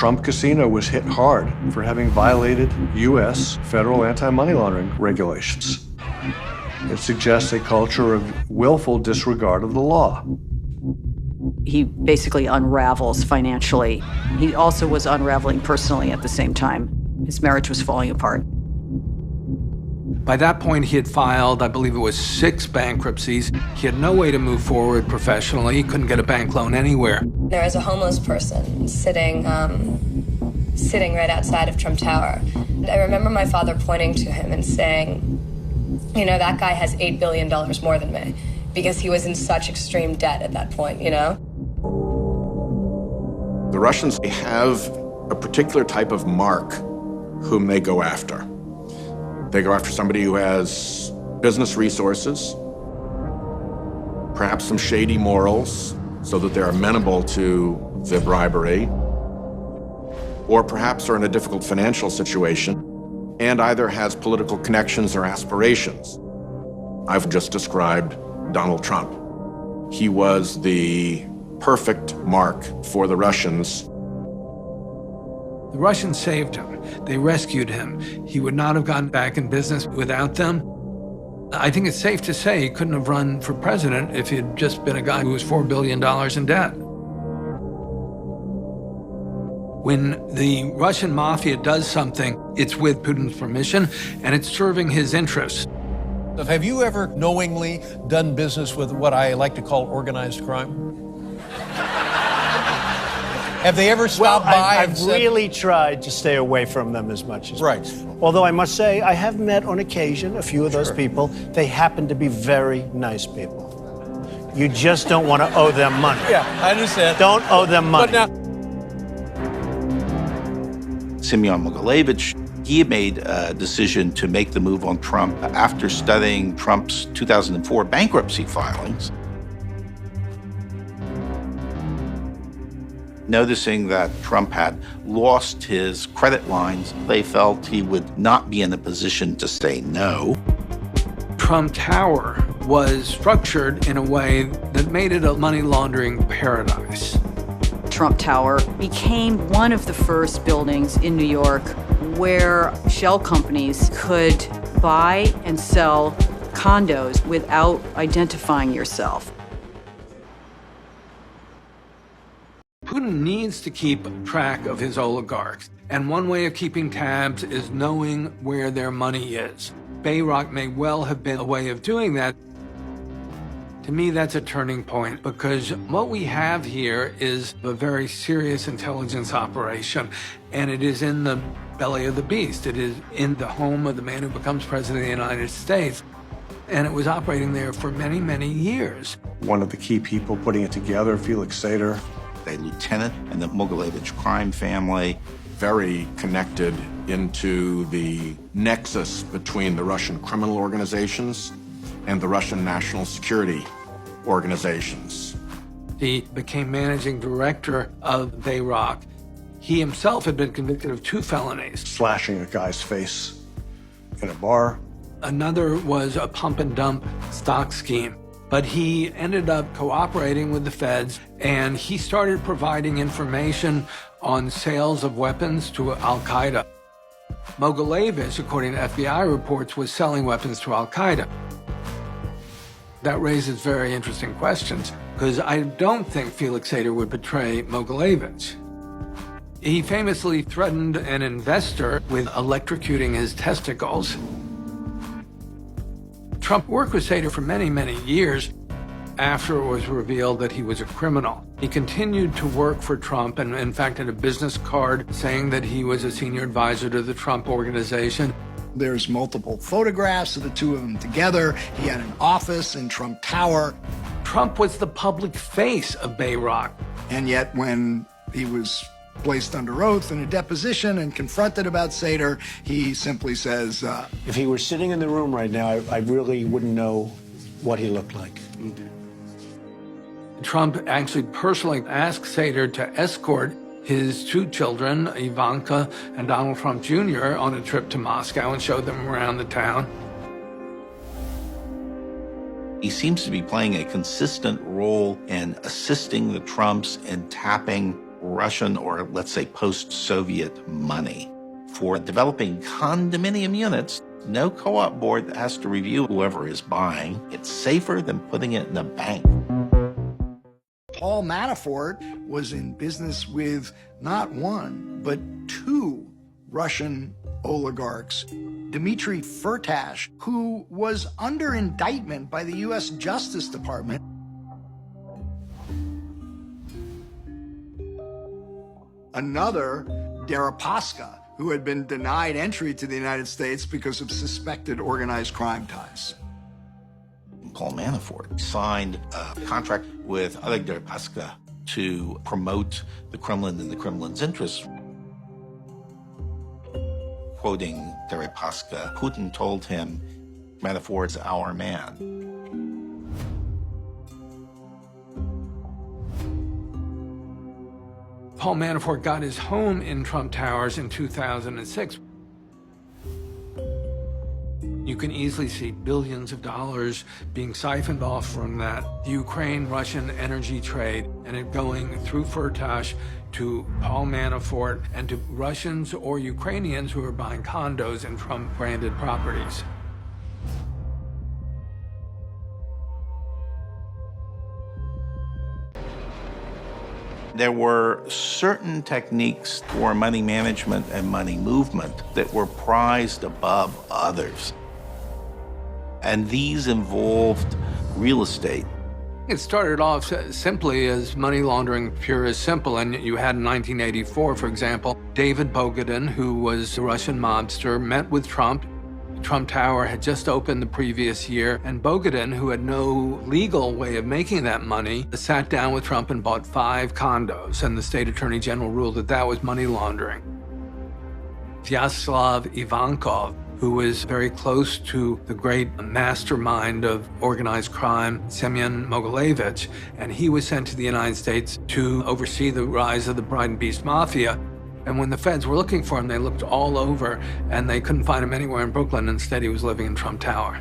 Trump Casino was hit hard for having violated U.S. federal anti-money laundering regulations. It suggests a culture of willful disregard of the law. He basically unravels financially. He also was unraveling personally at the same time. His marriage was falling apart. By that point, he had filed, I believe it was 6 bankruptcies. He had no way to move forward professionally. He couldn't get a bank loan anywhere. There was a homeless person sitting right outside of Trump Tower. I remember my father pointing to him and saying, you know, that guy has $8 billion more than me, because he was in such extreme debt at that point, you know? The Russians have a particular type of mark whom they go after. They go after somebody who has business resources, perhaps some shady morals, so that they're amenable to the bribery, or perhaps are in a difficult financial situation and either has political connections or aspirations. I've just described Donald Trump. He was the perfect mark for the Russians. The Russians saved him. They rescued him. He would not have gotten back in business without them. I think it's safe to say he couldn't have run for president if he had just been a guy who was $4 billion in debt. When the Russian mafia does something, it's with Putin's permission, and it's serving his interests. Have you ever knowingly done business with what I like to call organized crime? Have they ever stopped by? I've really tried to stay away from them as much as possible. Although I must say, I have met on occasion a few of those people. They happen to be very nice people. You just don't want to owe them money. Yeah, I understand. Don't owe them money. But now, Semyon Mogilevich, he made a decision to make the move on Trump after studying Trump's 2004 bankruptcy filings. Noticing that Trump had lost his credit lines, they felt he would not be in a position to say no. Trump Tower was structured in a way that made it a money laundering paradise. Trump Tower became one of the first buildings in New York where shell companies could buy and sell condos without identifying yourself. Putin needs to keep track of his oligarchs, and one way of keeping tabs is knowing where their money is. Bayrock may well have been a way of doing that. To me, that's a turning point, because what we have here is a very serious intelligence operation, and it is in the belly of the beast. It is in the home of the man who becomes president of the United States, and it was operating there for many, many years. One of the key people putting it together, Felix Sater, A lieutenant in the Mogilevich crime family. Very connected into the nexus between the Russian criminal organizations and the Russian national security organizations. He became managing director of Bayrock. He himself had been convicted of 2 felonies. slashing a guy's face in a bar. Another was a pump and dump stock scheme. But he ended up cooperating with the feds, and he started providing information on sales of weapons to Al-Qaeda. Mogilevich, according to FBI reports, was selling weapons to Al-Qaeda. That raises very interesting questions, because I don't think Felix Sater would betray Mogilevich. He famously threatened an investor with electrocuting his testicles. Trump worked with Sater for many, many years after it was revealed that he was a criminal. He continued to work for Trump and, in fact, had a business card saying that he was a senior advisor to the Trump Organization. There's multiple photographs of the two of them together. He had an office in Trump Tower. Trump was the public face of Bayrock. And yet when he was placed under oath in a deposition and confronted about Sater, he simply says, If he were sitting in the room right now, I really wouldn't know what he looked like. Trump actually personally asked Sater to escort his 2 children, Ivanka and Donald Trump Jr., on a trip to Moscow and showed them around the town. He seems to be playing a consistent role in assisting the Trumps in tapping Russian, or let's say post-Soviet money. For developing condominium units, no co-op board has to review whoever is buying. It's safer than putting it in a bank. Paul Manafort was in business with not one, but two Russian oligarchs. Dmitry Firtash, who was under indictment by the U.S. Justice Department. Another, Deripaska, who had been denied entry to the United States because of suspected organized crime ties. Paul Manafort signed a contract with Oleg Deripaska to promote the Kremlin and the Kremlin's interests. Quoting Deripaska, Putin told him, "Manafort's our man." Paul Manafort got his home in Trump Towers in 2006. You can easily see billions of dollars being siphoned off from that Ukraine-Russian energy trade, and it going through Firtash to Paul Manafort and to Russians or Ukrainians who are buying condos in Trump-branded properties. There were certain techniques for money management and money movement that were prized above others. And these involved real estate. It started off simply as money laundering, pure as simple. And you had in 1984, for example, David Bogadin, who was a Russian mobster, met with Trump. Trump Tower had just opened the previous year, and Bogadin, who had no legal way of making that money, sat down with Trump and bought 5 condos, and the state attorney general ruled that that was money laundering. Vyacheslav Ivankov, who was very close to the great mastermind of organized crime, Semyon Mogilevich, and he was sent to the United States to oversee the rise of the Bride and Beast Mafia. And when the feds were looking for him, they looked all over, and they couldn't find him anywhere in Brooklyn. Instead, he was living in Trump Tower.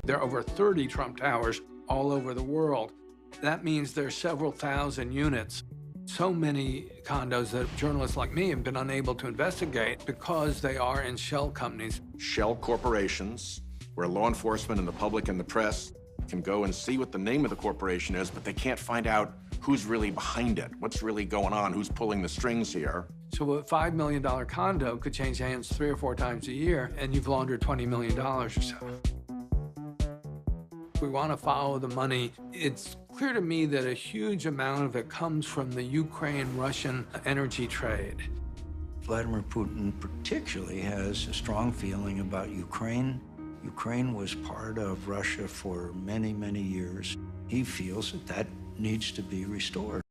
There are over 30 Trump Towers all over the world. That means there's several thousand units. So many condos that journalists like me have been unable to investigate because they are in shell companies. Shell corporations, where law enforcement and the public and the press can go and see what the name of the corporation is, but they can't find out who's really behind it, what's really going on, who's pulling the strings here. So a $5 million condo could change hands 3 or 4 times a year, and you've laundered $20 million or so. We want to follow the money. It's clear to me that a huge amount of it comes from the Ukraine-Russian energy trade. Vladimir Putin particularly has a strong feeling about Ukraine. Ukraine was part of Russia for many, many years. He feels that that needs to be restored.